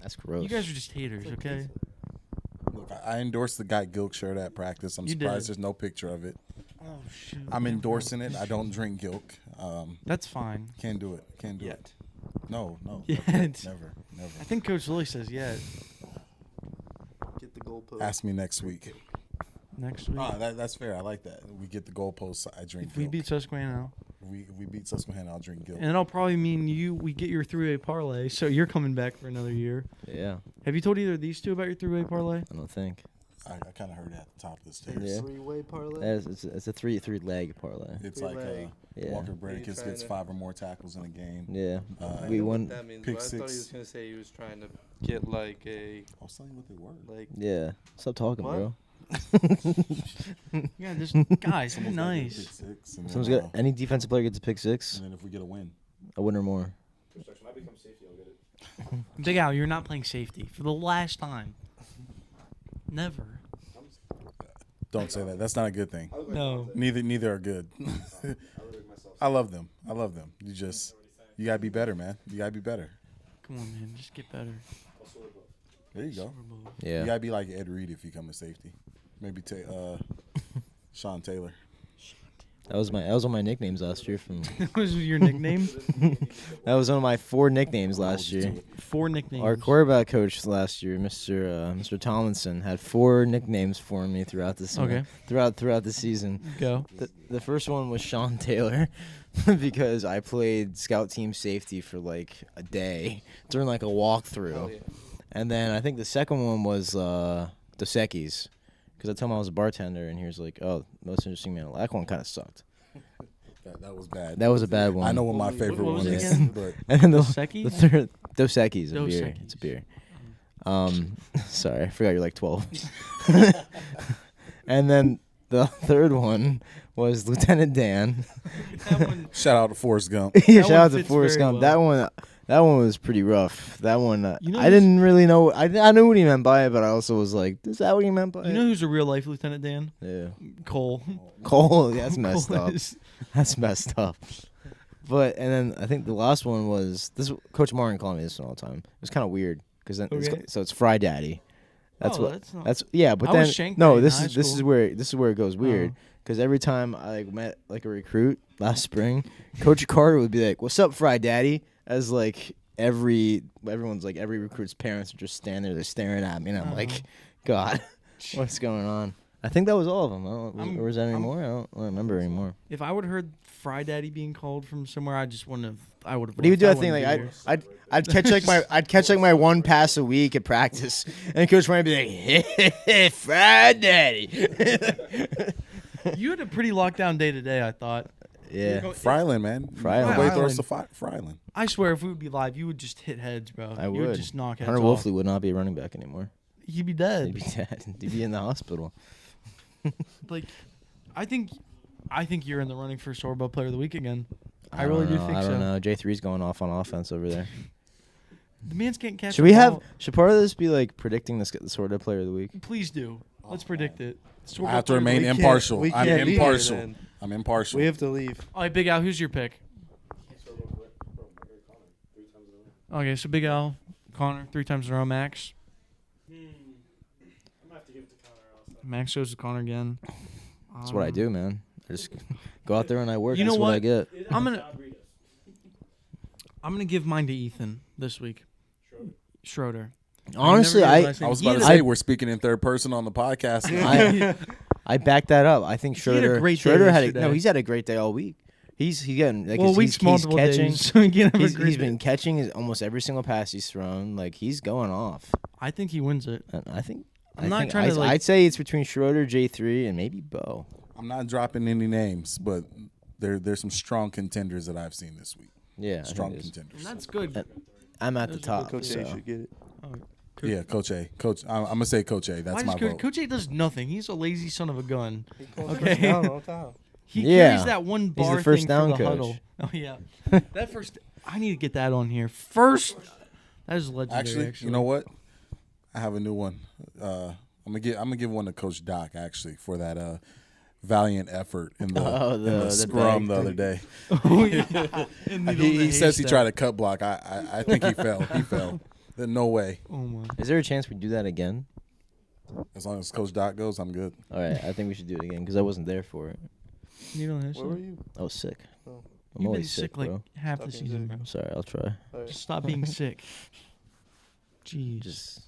that's gross. You guys are just haters, okay? look, I endorsed the guy Gilk shirt at practice. I'm You surprised did. there's no picture of it. Oh shoot! I'm endorsing it. I don't drink Gilk. That's fine. Can't do it. Can't do it. Yet. No. Yeah, Never. it's- Never. I think Coach Lilly says yeah. Get the goalpost. Ask me next week. Next week, That's fair. I like that. We get the goalposts. I drink if we Gilk. beat Susquehanna, If we beat Susquehanna, I'll drink Gilk. and it'll probably mean we get your three-way parlay, so you're coming back for another year. Yeah, Have you told either of these two about your three-way parlay? I don't think. I kind of heard it at the top of the stairs. Yeah. Three-way parlay. It's a three leg parlay. It's Three like leg. Yeah. Walker Are you Bradicus trying gets to- 5 or more tackles in a game. Yeah, Uh, we I know won. What that means, pick but I thought he was six. gonna say he was trying to get like a I was telling you what they were. like. Yeah, stop talking, What? bro. Yeah, just guys, be Someone's gotta get a pick nice. 6, and Someone's then, got any defensive player gets a pick six, and then if we get a win, a win or more. Coach Starks, when I become safety, I'll get it. Big Al, you're not playing safety for the last time. Never. Don't say that. That's not a good thing. No. Neither are good. I love them. You gotta be better, man. You gotta be better. Come on, man. Just get better. There you go. You Yeah. gotta be like Ed Reed if you come to safety. Maybe Sean Taylor. That was one of my nicknames last year. From What was your nickname? that was one of my 4 nicknames last year. 4 nicknames. Our quarterback coach last year, Mr. Tomlinson, had 4 nicknames for me throughout the Okay. throughout the season. Go. The first one was Sean Taylor because I played scout team safety for like a day during like a walkthrough. Hell yeah. And then I think the second one was Dos Equis because I told him I was a bartender, and he was like, "Oh, most interesting man." That one kind of sucked. That was bad. That was a bad one. I know what my favorite what was one it is. again? But And then the Dos-Equis? third, Dos Equis, a Dos beer. Equis. It's a beer. Sorry, I forgot you're like 12. And then the third one was Lieutenant Dan. That one, shout out to Forrest Gump. Yeah, That shout out one to fits Forrest very Gump. well. That one was pretty rough. That one, You know I who's- didn't really know. I knew what he meant by it, but I also was like, "Is that what he meant by you it?" know who's a real life Lieutenant Dan? Yeah, Cole. Cole. That's messed Cole up. is- That's messed up. But and then I think the last one was this. Coach Martin called me this one all the time. It was kind of weird because then Okay. so it's Fry Daddy. That's Oh, what. that's not- That's yeah. But I then was Shank no. Daddy in This high is this is school. where it goes weird. Oh. Because every time I like met like a recruit last spring, Coach Carter would be like, "What's up, Fry Daddy?" As like everyone's like every recruit's parents are just standing there, they're staring at me, and I'm like, "God, what's going on?" I think that was all of them. Or was that any more? I don't remember anymore. If I would have heard Fry Daddy being called from somewhere, I just wouldn't have. I would have. But he would do that thing like I'd catch like my one pass a week at practice, and Coach Martin would be like, "Hey, Fry Daddy." You had a pretty lockdown day today, I thought. Yeah. Fryland, man. Fryland. Nobody throws Fryland. to Fryland. I swear, if we would be live, you would just hit heads, bro. I You would. just knock heads Hunter off. Wolfley would not be a running back anymore. He'd be dead. He'd be dead. He'd be in the hospital. Like, I think you're in the running for Sorbo Player of the Week again. I really do think I so. don't know. J3's going off on offense over there. The man's getting catch. Should we have? Should part of this be like predicting the Sordo Player of the Week? Please do. Let's predict it. I have to remain We can't- impartial. we I'm can't be here impartial. then. I'm impartial. We have to leave. All right, Big Al, who's your pick? Okay, so Big Al, Connor, 3 times in a row, Max. I'm gonna have to give it to Connor also. Max goes to Connor again. That's what I do, man. I just go out there and I work. You know That's what I what? get. I'm gonna give mine to Ethan this week. Schroeder. Honestly, never I realized I was he about to had a- say we're speaking in third person on the podcast. I back that up. I think He had a Schroeder. great day Schroeder had yesterday. he's had a great day all week. He's getting like Well, he's, week's he's multiple catching. days, so he can't have a great He's day. been catching almost every single pass he's thrown. Like he's going off. I think he wins it. And I think. I'm not trying to, like- I'd say it's between Schroeder, J3, and maybe Bo. I'm not dropping any names, but there's some strong contenders that I've seen this week. Yeah, I Strong think it is. contenders. And that's good. I'm at the Those are top. Coach A so. should get it. Yeah, Coach A. Coach, I'm gonna say Coach A. That's Why my does vote. Coach A does nothing? He's a lazy son of a gun. First Okay. down all the time. He Yeah. carries that one He's bar the first thing down for the coach. huddle. Oh yeah, that first. I need to get that on here. First, that is legendary. Actually, you know what? I have a new one. I'm gonna give one to Coach Doc actually for that valiant effort in the, Oh, in the the scrum bag the thing. other day. Oh, yeah. In the middle of He the says he haystack. tried to cut block. I think he fell. He fell. Then no way. Oh my. Is there a chance we do that again? As long as Coach Doc goes, I'm good. All right, I think we should do it again because I wasn't there for it. You don't have Where were you? I was sick. Oh. I'm You've been always sick bro. like half Stop the being season, sick. bro. Sorry, I'll try. All right. Just stop being sick. Jeez. Just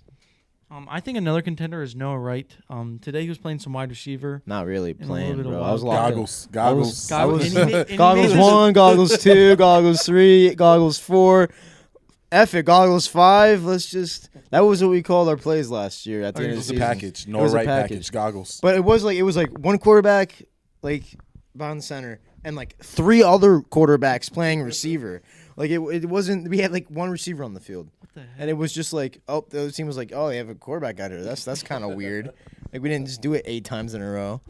I think another contender is Noah Wright. Today he was playing some wide receiver. not really a little playing, bit of bro. I was wild locked Goggles. up. Goggles. I was, And he made- and he goggles made this- 1, goggles 2, goggles 3, goggles 4. F it, goggles 5. Let's just. That was what we called our plays last year at the Okay, end It of was the a season. package. It No was a right package. Goggles. But it was like one quarterback, like behind the center, and like 3 other quarterbacks playing receiver. Like it wasn't. We had like one receiver on the field, What the heck? and it was just like, oh, the other team was like, oh, they have a quarterback out here. That's kind of weird. Like we didn't just do it 8 times in a row.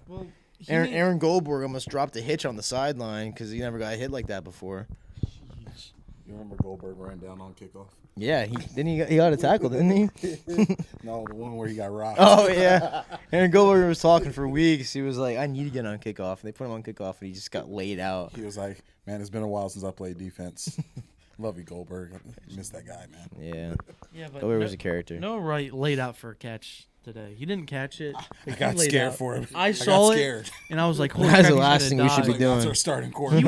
Well, he Aaron, made- Aaron Goldberg almost dropped a hitch on the sideline because he never got hit like that before. You remember Goldberg ran down on kickoff? Yeah, he got a tackle, didn't he? No, the one where he got rocked. Oh yeah, Aaron Goldberg was talking for weeks. He was like, "I need to get on kickoff," and they put him on kickoff, and he just got laid out. He was like, "Man, it's been a while since I played defense. Love you, Goldberg. I miss that guy, man." Yeah, Yeah, but Goldberg was a character. Noah Wright laid out for a catch today. He didn't catch it. I but he got laid scared out. for him. I got saw it, scared. and I was like, "Holy That's crap, the he's last gonna thing we should die." be Like, doing. that's our starting quarterback.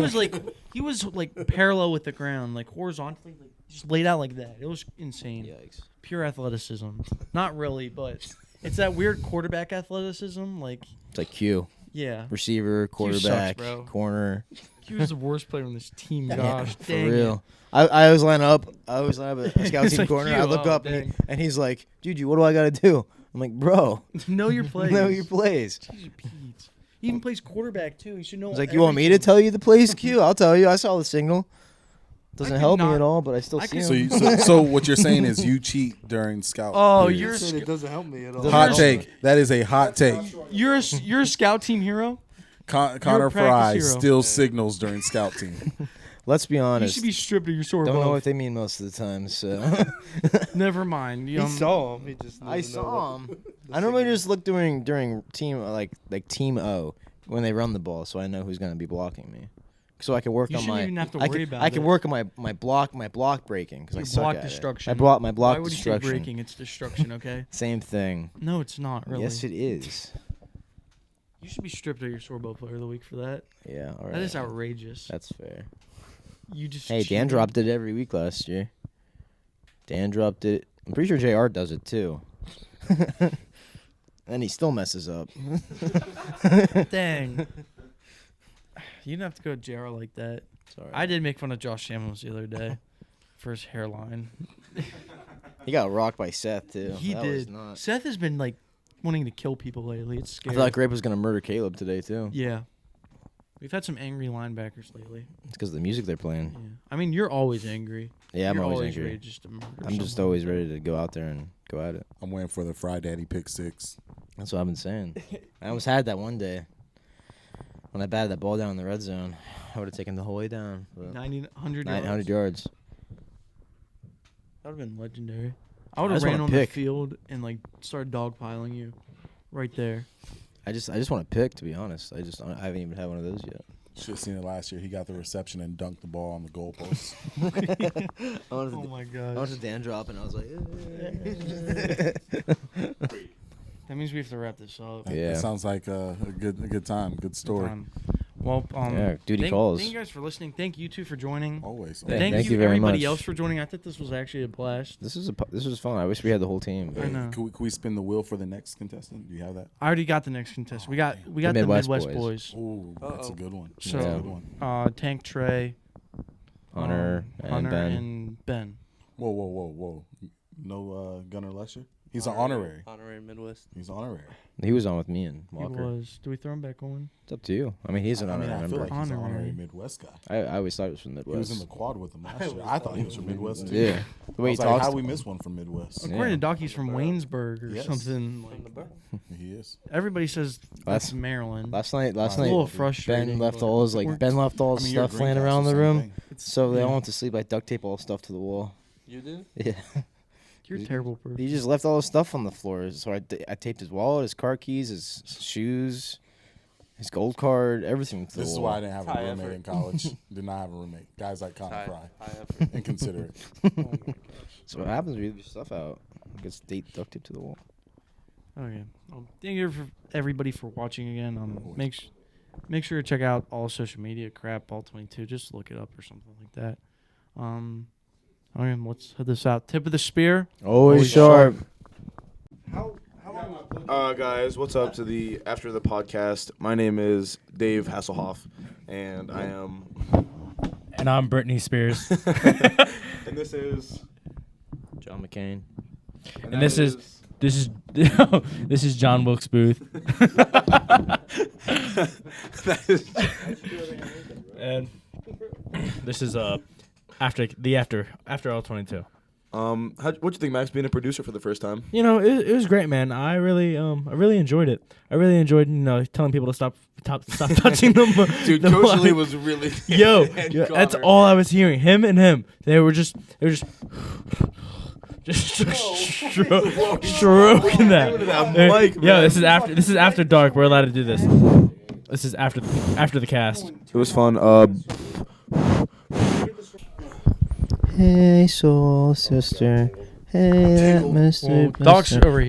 He was like parallel with the ground, like horizontally, like just laid out like that. It was insane. Yikes. Pure athleticism. Not really, but it's that weird quarterback athleticism. Like, It's like Q, yeah, receiver, Q sucks, quarterback, bro. corner. he was the worst player on this team. Yeah, Gosh, for dang real. I always line up. I always line up at scout It's team like corner. you, I look oh, up dang. and he's like, "Juju, what do I got to do?" I'm like, bro, know your plays. know your plays. Jeez, Pete. He even plays quarterback too. He should know. He's like, you want me to tell you the plays, Q? I'll tell you. I saw the signal. Doesn't could help me not- at all, but I still I see could- him. So what you're saying is you cheat during scout. Oh, period. you're a It doesn't help me at all. hot take. That is a hot take. you're a scout team hero. Connor practice Frey hero. still signals during scout team. Let's be You honest. should be stripped of your sword. Don't know above. what they mean most of the time. So Never mind. He saw him. He just. I doesn't know saw what- him. I normally just look during team like team O when they run the ball, so I know who's gonna be blocking me. So I can work You on shouldn't my. even have to I worry can, about I can it. work on my block breaking because I Your suck block at destruction. it. My block Why would destruction. you say breaking? It's destruction. Okay. Same thing. No, it's not really. Yes, it is. You should be stripped of your swordbow player of the week for that. Yeah, all right. That is outrageous. That's fair. You just. Hey, Dan cheated. dropped it every week last year. Dan dropped it. I'm pretty sure JR does it too. And he still messes up. Dang. You didn't have to go JR like that. Sorry. I did make fun of Josh Samuels the other day for his hairline. He got rocked by Seth too. He That was did. nuts. Seth has been like wanting to kill people lately. It's I scary. feel like Grape was gonna murder Caleb today too. Yeah. We've had some angry linebackers lately. It's because of the music they're playing. Yeah. I mean, you're always angry. Yeah, I'm You're always angry. ready just to murder I'm just someone. always ready to go out there and go at it. I'm waiting for the Fry Daddy pick six. That's what I've been saying. I almost had that one day when I batted that ball down in the red zone. I would have taken the whole way down. 100 900 yards. That would have been legendary. I would I have just ran wanna on pick. the field and like started dogpiling you, right there. I just want to pick, to be honest. I haven't even had one of those yet. Should have seen it last year. He got the reception and dunked the ball on the goalpost. Oh my I gosh. went to Dan drop and I was like, That means we have to wrap this up. Yeah. It sounds like a good time, good story. Well, Yeah, duty thank, calls. Thank you guys for listening. Thank you two for joining. Always. Thank you very everybody much. else for joining. I think this was actually a blast. This was fun. I wish we had the whole team. I know. Can we spin the wheel for the next contestant? Do you have that? I already got the next contestant. We got the Midwest Midwest Boys. boys. Oh, that's a good one. So, That's a good one. Tank Trey, Hunter and Hunter Ben. and Ben. Whoa. No Gunnar Lesher? He's an honorary. Honorary Midwest. He's honorary. He was on with me and He Walker. was. Do we throw him back on? It's up to you. I mean, he's an I honorary feel member. like he's an Honorary. honorary Midwest guy. I always thought it was from the He was in Midwest. the quad with him last year. I thought he was from Midwest too. Yeah. The way I he was like, talks. how to we him. miss one from Midwest? According Yeah. to Doc, he's from Waynesburg or Yes. something. Like, He is. everybody says that's Last- Maryland. Last night, It's a little frustrating. Ben left but all his we're- Ben left all his I mean, you're a stuff green laying cast, around the same room. thing. So they yeah. all went to sleep. I duct tape all the stuff to the wall. You did? Yeah. You're a terrible person. He just left all his stuff on the floor. So I taped his wallet, his car keys, his shoes, his gold card, everything to the This is wall. why I didn't have a High roommate effort. in college. Did not have a roommate. Guys like Connor Frey. High effort. Inconsiderate. So what happens when you leave your stuff out? It gets duct taped to the wall. Okay. Thank you for everybody for watching again. Make sure to check out all social media crap, all 22. Just look it up or something like that. Okay, let's head this out. Tip of the spear. Always sharp. Guys, what's up to the after the podcast? My name is Dave Hasselhoff, and I am. And I'm Britney Spears. And this is. John McCain. And this is this is John Wilkes Booth. And this is after all 22. What'd you think, Max, being a producer for the first time? You know, it was great, man. I really enjoyed it. I really enjoyed, telling people to stop touching them. Dude, the Coach Lee mic. was really. Yo, and that's Connor. all I was hearing. Him and him. They were just stroking that. Mic, Yeah, man. this is after dark. We're allowed to do this. This is after the cast. It was fun. Hey, soul sister. Hey, that Mr. Doc's over here.